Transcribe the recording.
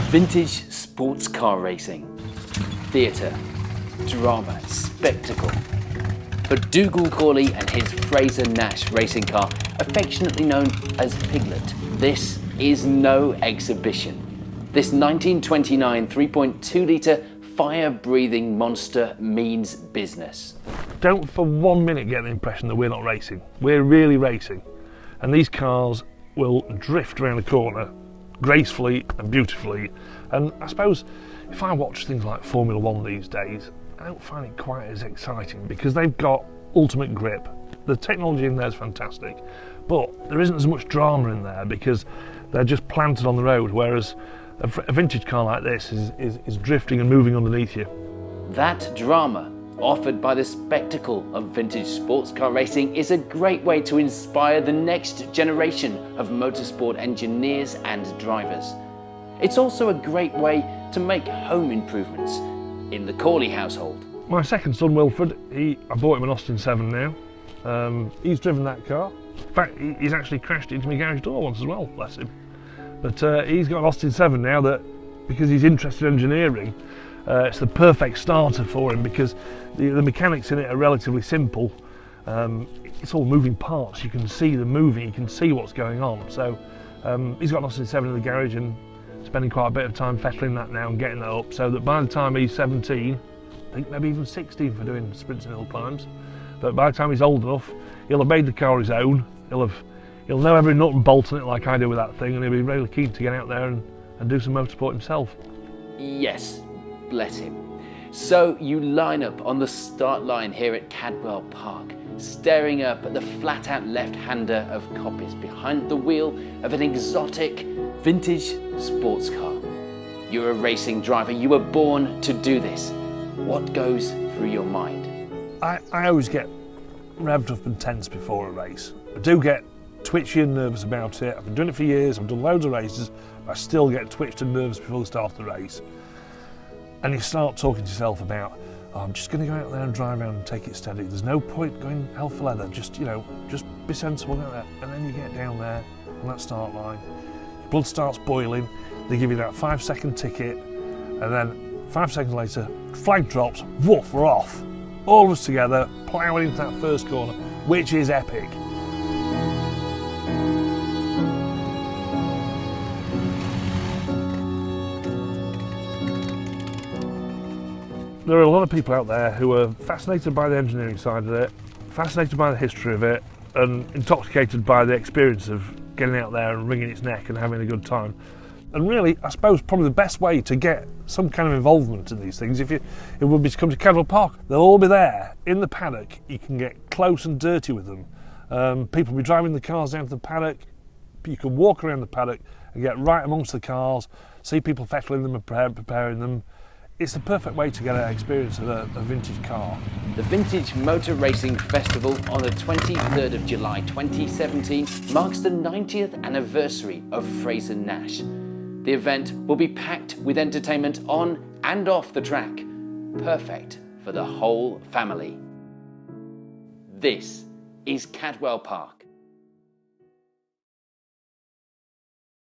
Vintage sports car racing. Theatre, drama, spectacle. For Dougal Cawley and his Fraser Nash racing car, affectionately known as Piglet, this is no exhibition. This 1929 3.2 litre fire-breathing monster means business. Don't for 1 minute get the impression that we're not racing. We're really racing. And these cars will drift around the corner gracefully and beautifully. And I suppose if I watch things like Formula One these days, I don't find it quite as exciting because they've got ultimate grip. The technology in there is fantastic, but there isn't as much drama in there because they're just planted on the road, whereas a vintage car like this is drifting and moving underneath you. That drama, offered by the spectacle of vintage sports car racing, is a great way to inspire the next generation of motorsport engineers and drivers. It's also a great way to make home improvements in the Cawley household. My second son, Woodford, I bought him an Austin 7 now. He's driven that car. In fact, he's actually crashed into my garage door once as well, bless him. But he's got an Austin 7 now that, because he's interested in engineering, it's the perfect starter for him because the mechanics in it are relatively simple. It's all moving parts, you can see them moving, you can see what's going on. So he's got an Austin 7 in the garage and spending quite a bit of time fettling that now and getting that up so that by the time he's 17, I think maybe even 16 for doing sprints and hill climbs, but by the time he's old enough, he'll have made the car his own, he'll know every nut and bolt on it like I do with that thing, and he'll be really keen to get out there and do some motorsport himself. Yes, bless him. So you line up on the start line here at Cadwell Park, staring up at the flat-out left-hander of copies behind the wheel of an exotic vintage sports car. You're a racing driver, you were born to do this. What goes through your mind? I always get revved up and tense before a race. I do get twitchy and nervous about it. I've been doing it for years, I've done loads of races, but I still get twitched and nervous before the start of the race. And you start talking to yourself about, oh, I'm just going to go out there and drive around and take it steady. There's no point going hell for leather, just be sensible out there. And then you get down there on that start line, your blood starts boiling, they give you that 5-second ticket, and then 5 seconds later, flag drops, woof, we're off. All of us together, ploughing into that first corner, which is epic. There are a lot of people out there who are fascinated by the engineering side of it, fascinated by the history of it, and intoxicated by the experience of getting out there and wringing its neck and having a good time. And really, I suppose probably the best way to get some kind of involvement in these things, it would be to come to Cadwell Park. They'll all be there in the paddock. You can get close and dirty with them. People will be driving the cars down to the paddock. You can walk around the paddock and get right amongst the cars, see people fettling them and preparing them. It's the perfect way to get an experience of a vintage car. The Vintage Motor Racing Festival on the 23rd of July 2017 marks the 90th anniversary of Fraser Nash. The event will be packed with entertainment on and off the track, perfect for the whole family. This is Cadwell Park.